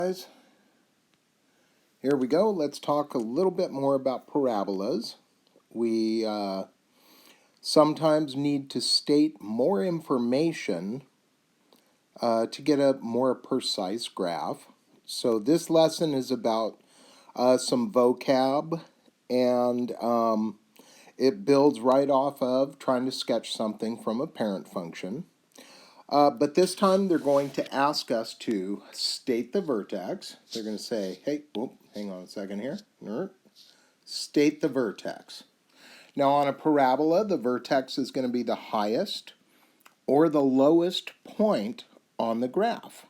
Guys, here we go. Let's talk a little bit more about parabolas. We sometimes need to state more information to get a more precise graph. So this lesson is about some vocab, and it builds right off of trying to sketch something from a parent function. But this time they're going to ask us to state the vertex. They're going to say, hey, hang on a second here. State the vertex. Now on a parabola, the vertex is going to be the highest or the lowest point on the graph.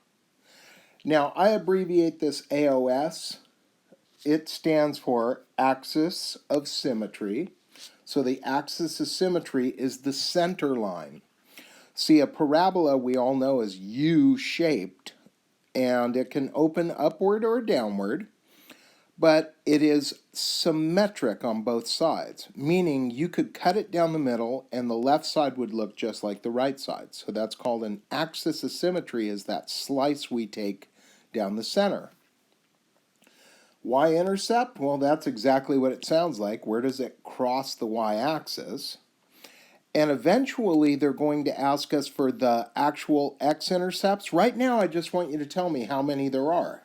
Now I abbreviate this AOS. It stands for axis of symmetry. So the axis of symmetry is the center line. See, a parabola we all know is U-shaped, and it can open upward or downward, but it is symmetric on both sides, meaning you could cut it down the middle and the left side would look just like the right side. So that's called an axis of symmetry, is that slice we take down the center. Y-intercept, well, that's exactly what it sounds like. Where does it cross the y-axis? And eventually they're going to ask us for the actual x-intercepts. Right now I just want you to tell me how many there are.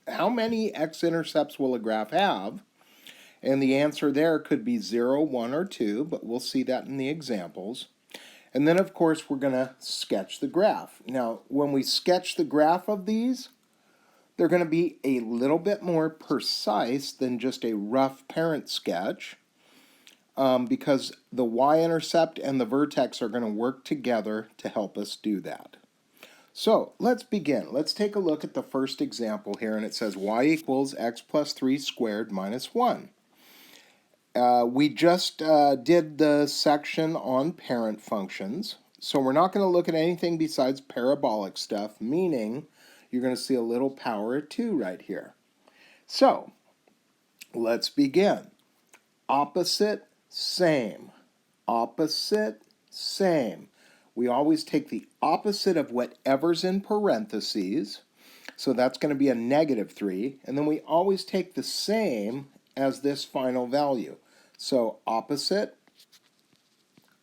How many x-intercepts will a graph have? And the answer there could be 0, 1, or 2, but we'll see that in the examples. And then of course we're going to sketch the graph. Now when we sketch the graph of these, they're going to be a little bit more precise than just a rough parent sketch. Because the y-intercept and the vertex are going to work together to help us do that. So let's begin. Let's take a look at the first example here, and it says y equals x plus 3 squared minus 1. We just did the section on parent functions, so we're not going to look at anything besides parabolic stuff, meaning you're going to see a little power of 2 right here. So let's begin. Opposite, same. Opposite, same. We always take the opposite of whatever's in parentheses, so that's going to be a negative 3, and then we always take the same as this final value. So opposite,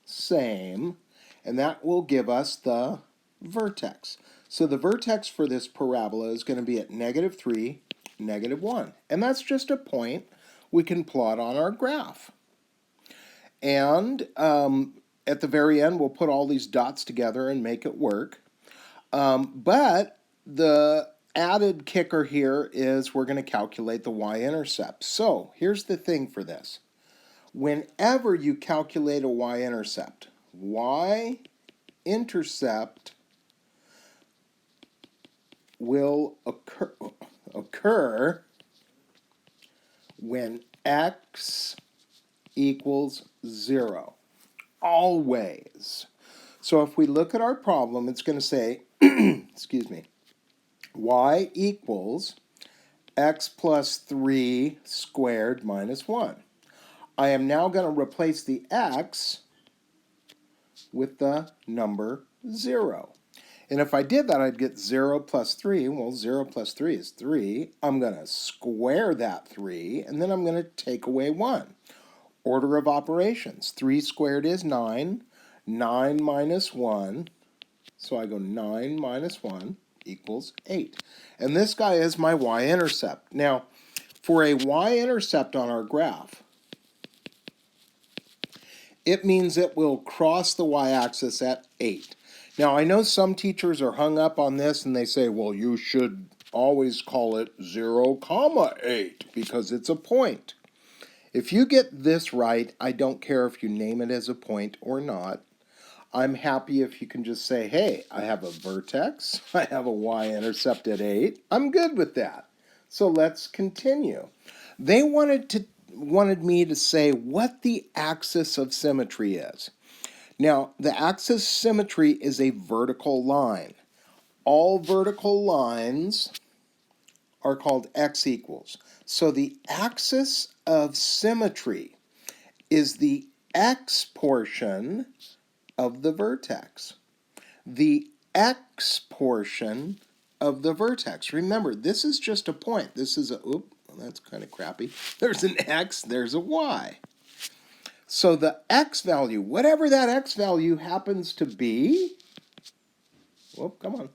same, and that will give us the vertex. So the vertex for this parabola is going to be at negative 3, negative 1, and that's just a point we can plot on our graph. And at the very end, we'll put all these dots together and make it work. But the added kicker here is we're going to calculate the y-intercept. So here's the thing for this. Whenever you calculate a y-intercept, y-intercept will occur when x equals 0. Always. So if we look at our problem, it's going to say, excuse me, y equals x plus 3 squared minus 1. I am now going to replace the x with the number 0. And if I did that, I'd get 0 plus 3. Well, 0 plus 3 is 3. I'm going to square that 3, and then I'm going to take away 1. Order of operations. 3 squared is 9. 9 minus 1. So I go 9 minus 1 equals 8. And this guy is my y-intercept. Now, for a y-intercept on our graph, it means it will cross the y-axis at 8. Now, I know some teachers are hung up on this and they say, well, you should always call it 0, 8 because it's a point. If you get this right, I don't care if you name it as a point or not. I'm happy if you can just say, hey, I have a vertex, I have a y-intercept at 8. I'm good with that. So let's continue. They wanted me to say what the axis of symmetry is. Now, the axis of symmetry is a vertical line. All vertical lines are called x equals. So the axis of symmetry is the x portion of the vertex. The x portion of the vertex. Remember, this is just a point. This is a, oop, that's kind of crappy. There's an x, there's a y. So the x value, whatever that x value happens to be, whoop, come on.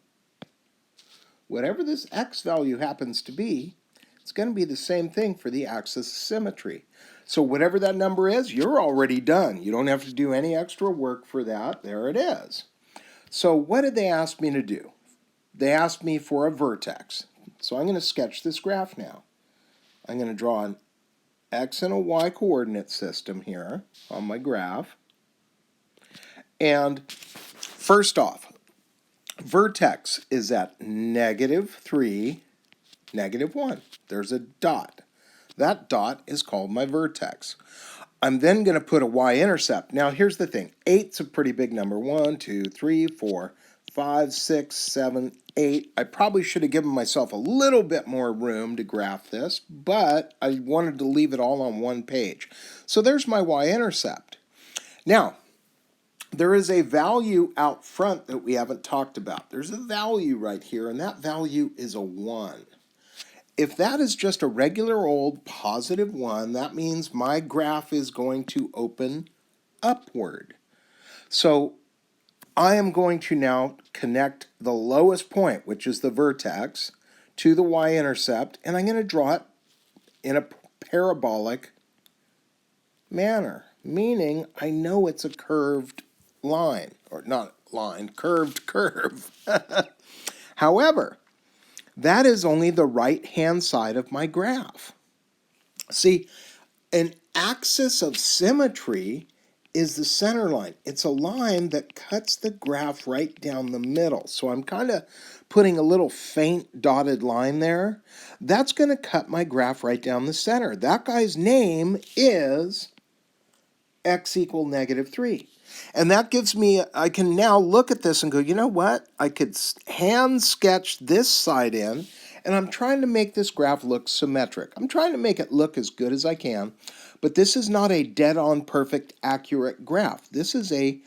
Whatever this x value happens to be, it's going to be the same thing for the axis of symmetry. So whatever that number is, you're already done. You don't have to do any extra work for that. There it is. So what did they ask me to do? They asked me for a vertex. So I'm going to sketch this graph now. I'm going to draw an x and a y coordinate system here on my graph. And first off, vertex is at -3, -1. There's a dot. That dot is called my vertex. I'm then going to put a y-intercept. Now here's the thing. 8's a pretty big number. 1, 2, 3, 4, 5, 6, 7, 8. I probably should have given myself a little bit more room to graph this, but I wanted to leave it all on one page. So there's my y-intercept. Now, there is a value out front that we haven't talked about. There's a value right here, and that value is a 1. If that is just a regular old +1, that means my graph is going to open upward. So I am going to now connect the lowest point, which is the vertex, to the y-intercept, and I'm going to draw it in a parabolic manner, meaning I know it's a curved line, or not line, curved curve. However, that is only the right-hand side of my graph. See, an axis of symmetry is the center line. It's a line that cuts the graph right down the middle. So I'm kind of putting a little faint dotted line there. That's going to cut my graph right down the center. That guy's name is x equal -3. And that gives me, I can now look at this and go, you know what? I could hand sketch this side in, and I'm trying to make this graph look symmetric. I'm trying to make it look as good as I can, but this is not a dead-on perfect accurate graph. This is a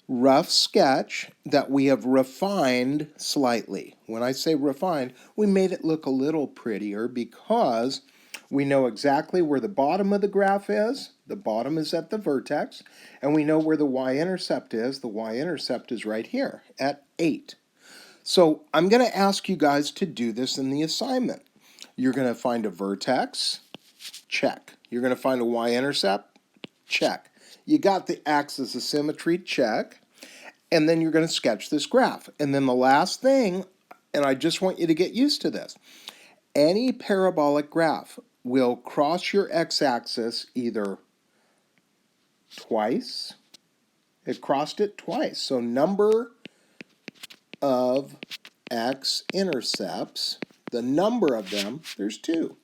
rough sketch that we have refined slightly. When I say refined, we made it look a little prettier because we know exactly where the bottom of the graph is. The bottom is at the vertex, and we know where the y-intercept is. The y-intercept is right here at 8. So I'm going to ask you guys to do this in the assignment. You're going to find a vertex, check. You're going to find a y-intercept, check. You got the axis of symmetry, check. And then you're going to sketch this graph. And then the last thing, and I just want you to get used to this, any parabolic graph will cross your x-axis either twice. It crossed it twice. So number of x-intercepts, the number of them, there's 2.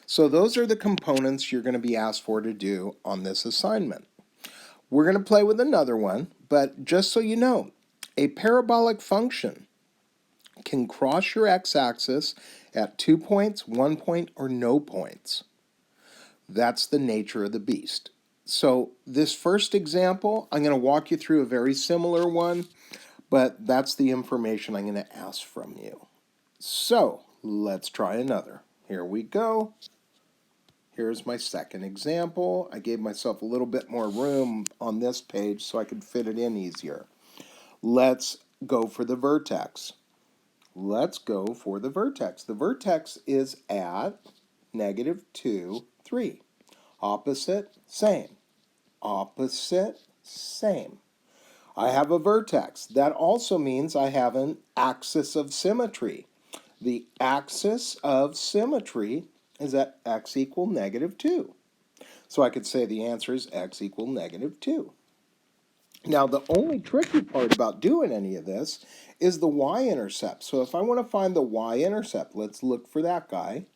So those are the components you're going to be asked for to do on this assignment. We're going to play with another one, but just so you know, a parabolic function can cross your x-axis at 2 points, 1 point, or no points. That's the nature of the beast. So this first example, I'm going to walk you through a very similar one, but that's the information I'm going to ask from you. So let's try another. Here we go. Here's my second example. I gave myself a little bit more room on this page so I could fit it in easier. Let's go for the vertex. Let's go for the vertex. The vertex is at -2, 3. Opposite, same. Opposite, same. I have a vertex. That also means I have an axis of symmetry. The axis of symmetry is at x equal -2. So I could say the answer is x equal -2. Now, the only tricky part about doing any of this is the y-intercept. So if I want to find the y-intercept, let's look for that guy.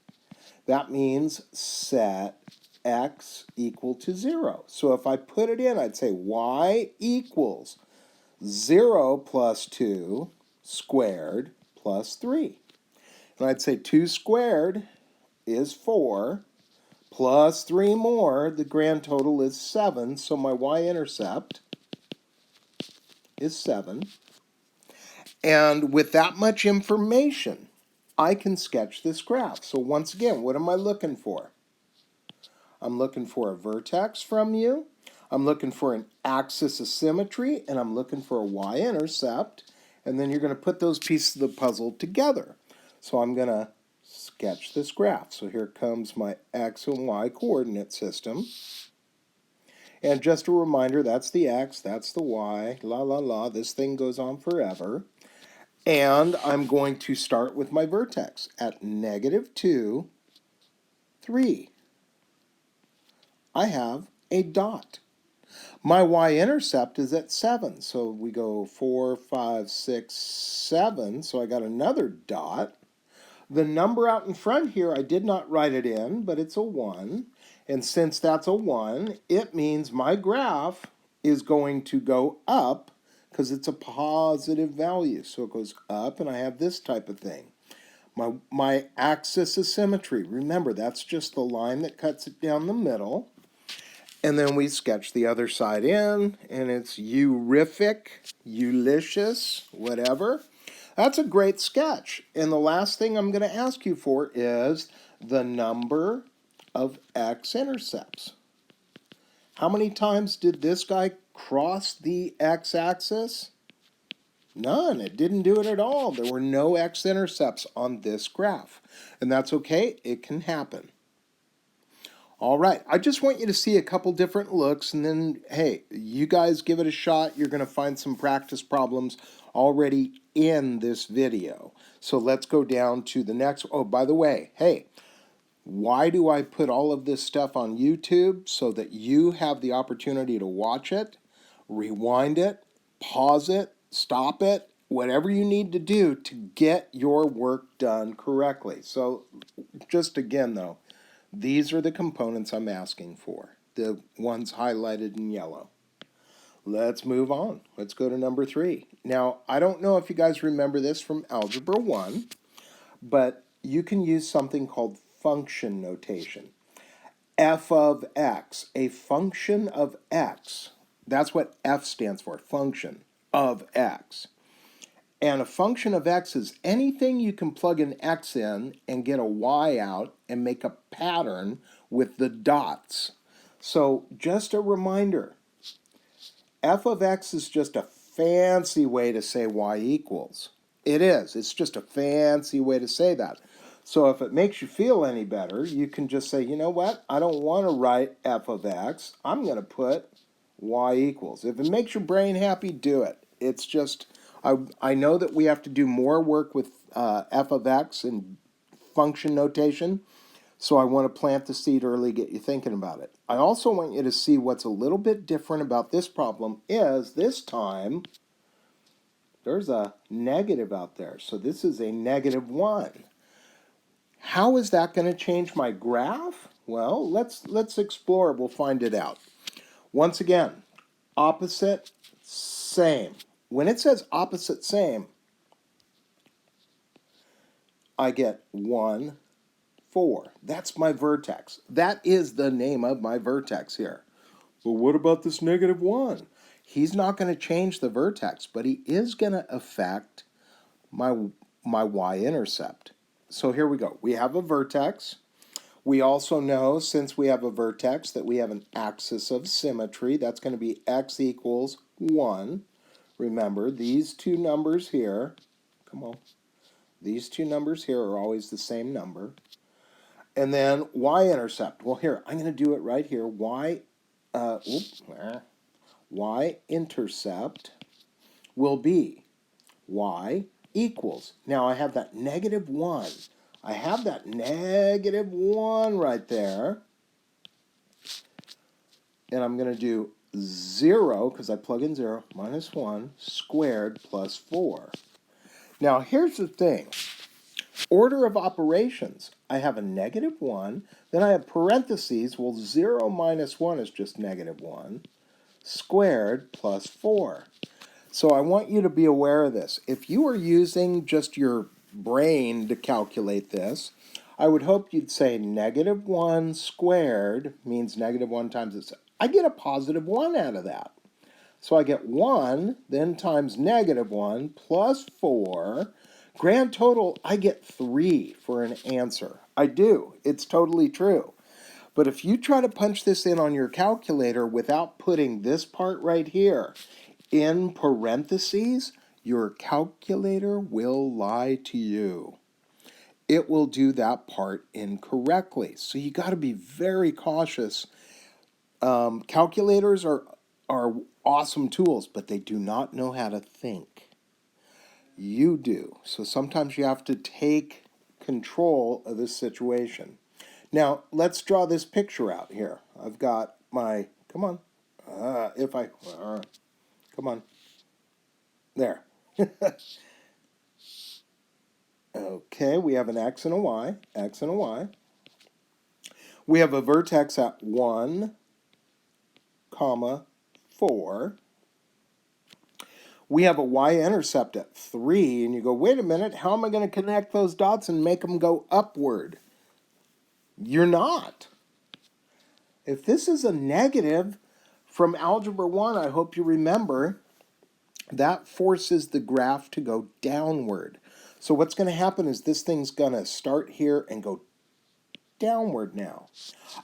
That means set x equal to 0. So if I put it in, I'd say y equals 0 plus 2 squared plus 3. And I'd say 2 squared is 4, plus 3 more, the grand total is 7, so my y-intercept is 7. And with that much information, I can sketch this graph. So once again, what am I looking for? I'm looking for a vertex from you. I'm looking for an axis of symmetry, and I'm looking for a y-intercept. And then you're going to put those pieces of the puzzle together. So I'm going to sketch this graph. So here comes my x and y coordinate system. And just a reminder, that's the x, that's the y, la la la, this thing goes on forever. And I'm going to start with my vertex at -2, 3. I have a dot. My y-intercept is at 7, so we go 4, 5, 6, 7, so I got another dot. The number out in front here, I did not write it in, but it's a 1. And since that's a 1, it means my graph is going to go up because it's a positive value. So it goes up, and I have this type of thing. My axis of symmetry, remember, that's just the line that cuts it down the middle. And then we sketch the other side in, and it's eurific, ulicious, whatever. That's a great sketch. And the last thing I'm going to ask you for is the number of x-intercepts. How many times did this guy cross the x-axis? None. It didn't do it at all. There were no x-intercepts on this graph. And that's okay. It can happen. All right, I just want you to see a couple different looks, and then, hey, you guys give it a shot. You're going to find some practice problems already in this video. So let's go down to the next. Oh, by the way, hey, why do I put all of this stuff on YouTube? So that you have the opportunity to watch it, rewind it, pause it, stop it, whatever you need to do to get your work done correctly. So just again, though, these are the components I'm asking for, the ones highlighted in yellow. Let's move on. Let's go to number 3. Now, I don't know if you guys remember this from Algebra 1, but you can use something called function notation. F of x, a function of x. That's what F stands for, function of x. And a function of x is anything you can plug an x in and get a y out and make a pattern with the dots. So just a reminder, f of x is just a fancy way to say y equals. It is. It's just a fancy way to say that. So if it makes you feel any better, you can just say, you know what? I don't want to write f of x. I'm going to put y equals. If it makes your brain happy, do it. It's just, I know that we have to do more work with f of x and function notation, so I want to plant the seed early, get you thinking about it. I also want you to see what's a little bit different about this problem is this time there's a negative out there. So this is a -1. How is that going to change my graph? Well, let's explore. We'll find it out. Once again, opposite, same. When it says opposite, same, I get 1, 4. That's my vertex. That is the name of my vertex here. But what about this -1? He's not going to change the vertex, but he is going to affect my y-intercept. So here we go. We have a vertex. We also know, since we have a vertex, that we have an axis of symmetry. That's going to be x equals 1. Remember, these two numbers here, come on, these two numbers here are always the same number. And then y-intercept. Well, here, I'm going to do it right here. Y-intercept will be y equals. Now, I have that -1. I have that -1 right there. And I'm going to do 0, because I plug in 0, -1 squared plus 4. Now, here's the thing. Order of operations. I have a -1, then I have parentheses. Well, 0 minus 1 is just -1, squared plus 4. So I want you to be aware of this. If you are using just your brain to calculate this, I would hope you'd say -1 squared means -1 times this. I get a +1 out of that. So I get 1, then times -1 plus 4. Grand total, I get 3 for an answer. I do. It's totally true. But if you try to punch this in on your calculator without putting this part right here in parentheses, your calculator will lie to you. It will do that part incorrectly. So you got to be very cautious. Calculators are awesome tools, but they do not know how to think. You do. So sometimes you have to take control of this situation. Now, let's draw this picture out here. I've got my, come on, come on, there. Okay, we have an x and a y, x and a y. We have a vertex at 1, comma, 4. We have a y-intercept at 3, and you go, wait a minute, how am I going to connect those dots and make them go upward? You're not. If this is a negative from Algebra 1, I hope you remember, that forces the graph to go downward. So what's going to happen is this thing's going to start here and go downward now.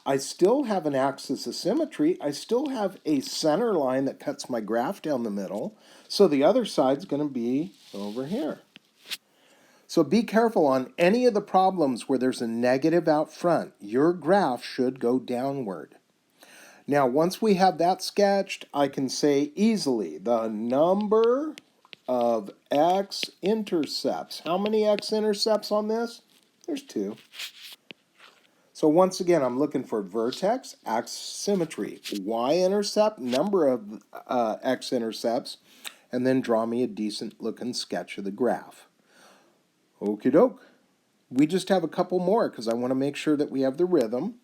I still have an axis of symmetry. I still have a center line that cuts my graph down the middle. So the other side's going to be over here. So be careful on any of the problems where there's a negative out front. Your graph should go downward. Now, once we have that sketched, I can say easily the number of x-intercepts. How many x-intercepts on this? There's 2. So once again, I'm looking for vertex, axis symmetry, y-intercept, number of x-intercepts, and then draw me a decent looking sketch of the graph. Okie doke. We just have a couple more because I want to make sure that we have the rhythm.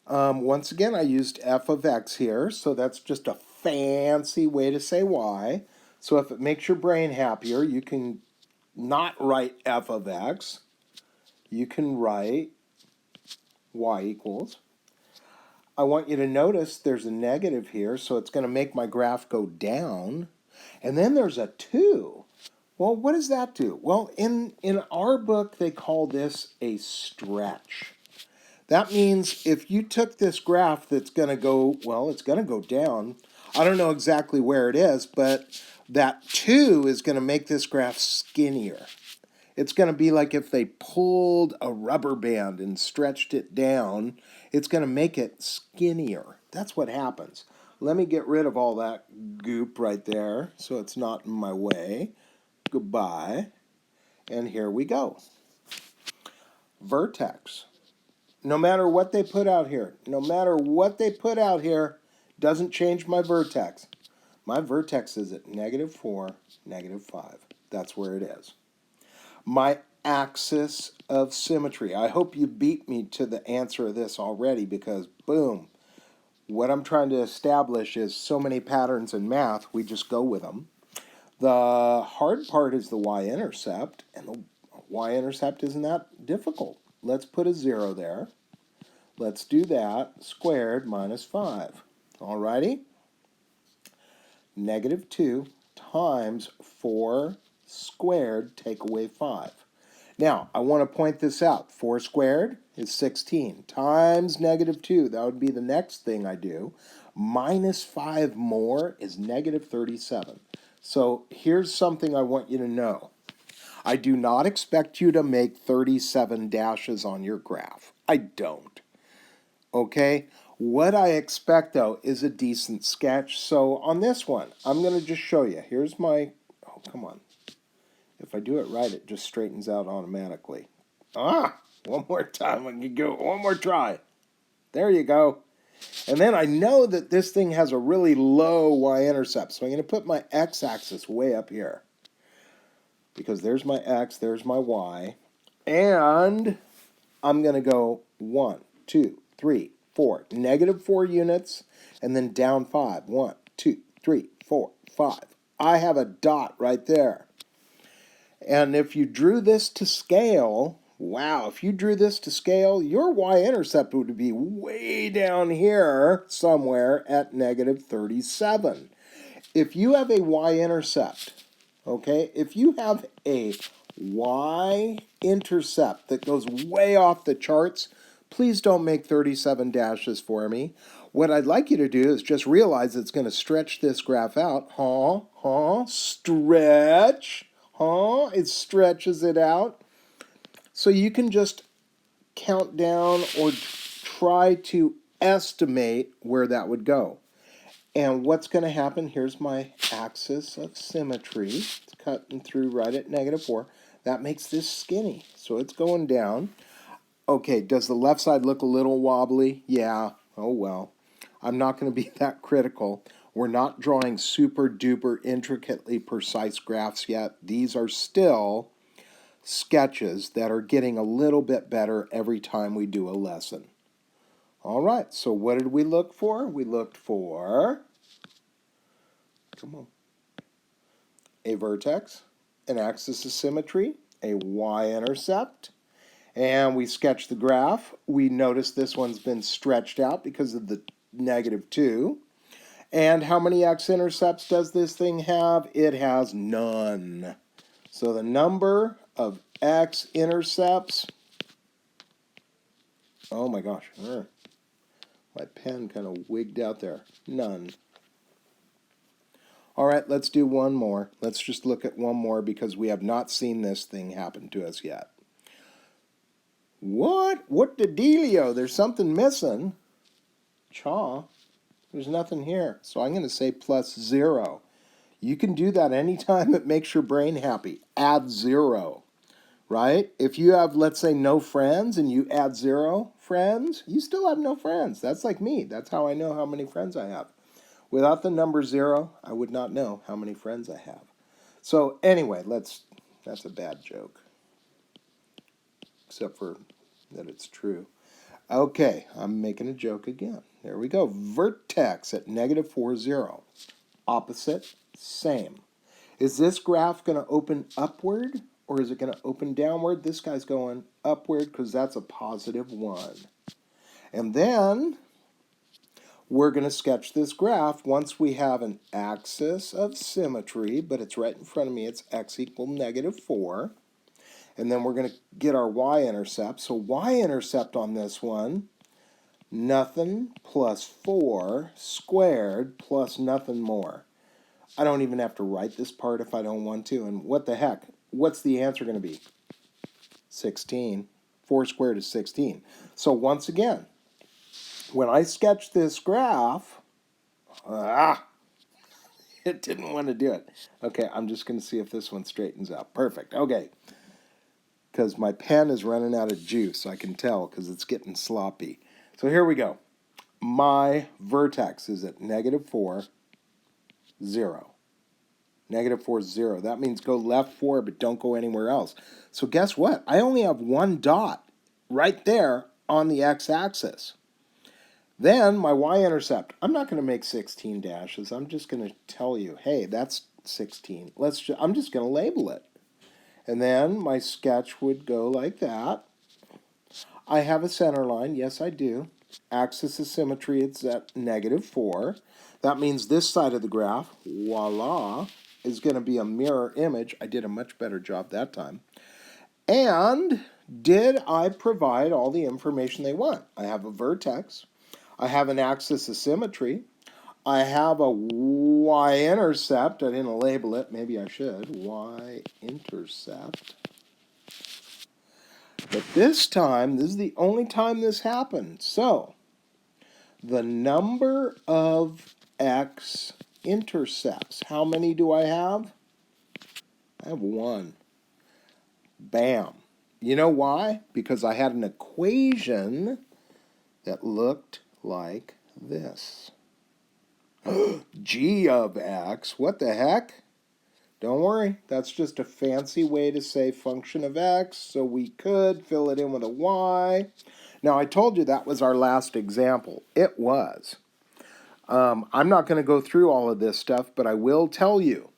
Once again, I used f of x here, so that's just a fancy way to say y. So if it makes your brain happier, you can not write f of x. You can write y equals. I want you to notice there's a negative here, so it's going to make my graph go down. And then there's a 2. Well, what does that do? Well, in our book, they call this a stretch. That means if you took this graph that's going to go, well, it's going to go down. I don't know exactly where it is, but that 2 is going to make this graph skinnier. It's going to be like if they pulled a rubber band and stretched it down, it's going to make it skinnier. That's what happens. Let me get rid of all that goop right there so it's not in my way. Goodbye. And here we go. Vertex. No matter what they put out here, doesn't change my vertex. My vertex is at -4, -5. That's where it is. My axis of symmetry. I hope you beat me to the answer of this already because, boom, what I'm trying to establish is so many patterns in math, we just go with them. The hard part is the y-intercept, and the y-intercept isn't that difficult. Let's put a 0 there. Let's do that. Squared minus 5. Alrighty? -2 times 4 squared, take away 5. Now, I want to point this out. 4 squared is 16 times -2. That would be the next thing I do. Minus 5 more is -37. So here's something I want you to know. I do not expect you to make 37 dashes on your graph. I don't. Okay? What I expect, though, is a decent sketch. So on this one, I'm going to just show you. Here's my... Oh, come on. If I do it right, it just straightens out automatically. One more time. I can go. One more try. There you go. And then I know that this thing has a really low y-intercept. So I'm going to put my x-axis way up here. Because there's my x, there's my y. And I'm going to go 1, 2, 3, 4. -4 units. And then down 5. 1, 2, 3, 4, 5. I have a dot right there. And if you drew this to scale, wow, if you drew this to scale, your y-intercept would be way down here somewhere at -37. if you have a y-intercept, okay, if you have a y-intercept that goes way off the charts, please don't make 37 dashes for me. What I'd like you to do is just realize it's going to stretch this graph out. Stretch. It stretches it out. So you can just count down or try to estimate where that would go. And what's going to happen, here's my axis of symmetry. It's cutting through right at -4. That makes this skinny, so it's going down. Okay, does the left side look a little wobbly? Yeah, oh well. I'm not going to be that critical. We're not drawing super duper intricately precise graphs yet. These are still sketches that are getting a little bit better every time we do a lesson. All right, so what did we look for? We looked for, come on, a vertex, an axis of symmetry, a y-intercept, and we sketched the graph. We noticed this one's been stretched out because of the -2. And how many x-intercepts does this thing have? It has none. So the number of x-intercepts, oh my gosh, my pen kind of wigged out there. None. All right, let's do one more. Let's just look at one more because we have not seen this thing happen to us yet. What? What the dealio? There's something missing. Chaw. There's nothing here. So I'm going to say +0. You can do that anytime it makes your brain happy. Add 0. Right? If you have, let's say, no friends and you add 0 friends, you still have no friends. That's like me. That's how I know how many friends I have. Without the number 0, I would not know how many friends I have. So anyway, that's a bad joke. Except for that it's true. Okay, I'm making a joke again. There we go. Vertex at -4, 0. Opposite, same. Is this graph going to open upward or is it going to open downward? This guy's going upward because that's a +1. And then we're going to sketch this graph once we have an axis of symmetry, but it's right in front of me. It's x equal -4. And then we're going to get our y-intercept. So y-intercept on this one, nothing plus 4 squared plus nothing more. I don't even have to write this part if I don't want to. And what the heck? What's the answer going to be? 16. 4 squared is 16. So once again, when I sketch this graph, it didn't want to do it. Okay, I'm just going to see if this one straightens out. Perfect. Okay. Because my pen is running out of juice. I can tell because it's getting sloppy. So here we go. My vertex is at -4, 0. -4, 0. That means go left 4, but don't go anywhere else. So guess what? I only have one dot right there on the x-axis. Then my y-intercept. I'm not going to make 16 dashes. I'm just going to tell you, hey, that's 16. I'm just going to label it. And then my sketch would go like that. I have a center line. Yes, I do. Axis of symmetry, it's at -4. That means this side of the graph, voila, is going to be a mirror image. I did a much better job that time. And did I provide all the information they want? I have a vertex. I have an axis of symmetry. I have a y-intercept. I didn't label it. Maybe I should. Y-intercept. But this time, this is the only time this happened. So, the number of x-intercepts. How many do I have? I have 1. Bam. You know why? Because I had an equation that looked like this. G of x. What the heck? Don't worry. That's just a fancy way to say function of x, so we could fill it in with a y. Now, I told you that was our last example. It was. I'm not going to go through all of this stuff, but I will tell you,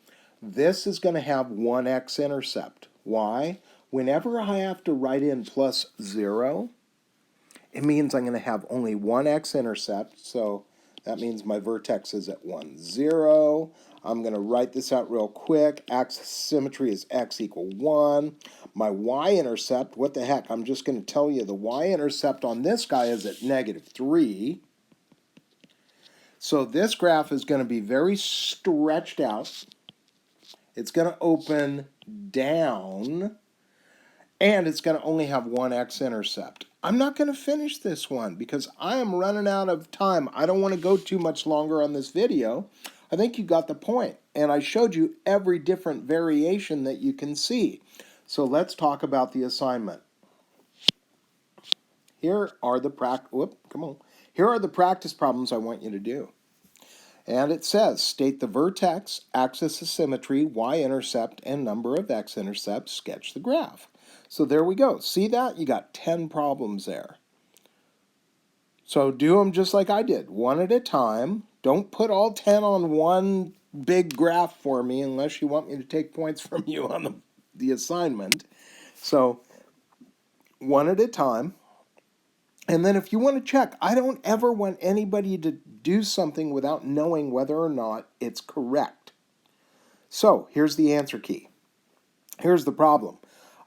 this is going to have one x-intercept. Why? Whenever I have to write in +0, it means I'm going to have only one x-intercept, so that means my vertex is at 1, 0. I'm going to write this out real quick. Axis symmetry is x equal 1. My y-intercept, what the heck? I'm just going to tell you the y-intercept on this guy is at -3. So this graph is going to be very stretched out. It's going to open down, and it's going to only have one x-intercept. I'm not going to finish this one because I am running out of time. I don't want to go too much longer on this video. I think you got the point, and I showed you every different variation that you can see. So let's talk about the assignment. Here are the Here are the practice problems I want you to do. And it says, state the vertex, axis of symmetry, y-intercept, and number of x-intercepts. Sketch the graph. So there we go. See that? You got 10 problems there. So do them just like I did, one at a time. Don't put all 10 on one big graph for me unless you want me to take points from you on the assignment. So one at a time. And then if you want to check, I don't ever want anybody to do something without knowing whether or not it's correct. So here's the answer key. Here's the problem.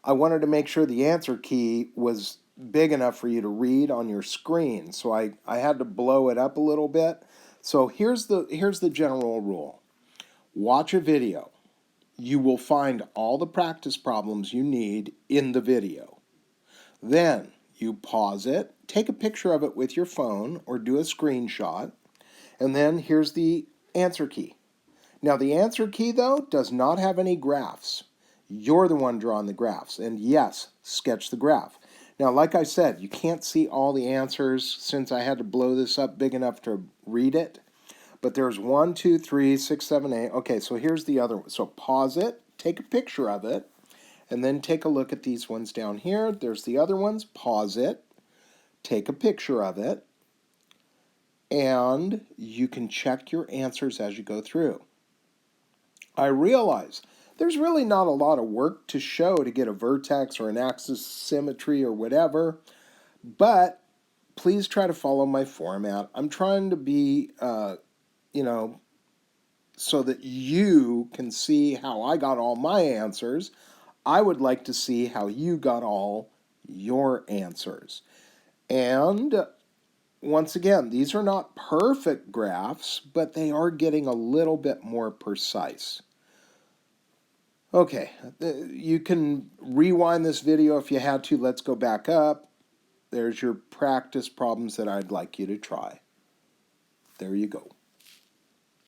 I wanted to make sure the answer key was big enough for you to read on your screen, so I had to blow it up a little bit. So here's the general rule. Watch a video. You will find all the practice problems you need in the video. Then you pause it, take a picture of it with your phone or do a screenshot, and then here's the answer key. Now the answer key, though, does not have any graphs. You're the one drawing the graphs, and yes, sketch the graph. Now, like I said, you can't see all the answers since I had to blow this up big enough to read it, but there's 1, 2, 3, 6, 7, 8. Okay, so here's the other one. So pause it, take a picture of it, and then take a look at these ones down here. There's the other ones. Pause it, take a picture of it, and you can check your answers as you go through. I realize there's really not a lot of work to show to get a vertex or an axis symmetry or whatever, but please try to follow my format. I'm trying to be, so that you can see how I got all my answers. I would like to see how you got all your answers. And once again, these are not perfect graphs, but they are getting a little bit more precise. Okay, you can rewind this video if you had to. Let's go back up. There's your practice problems that I'd like you to try. There you go.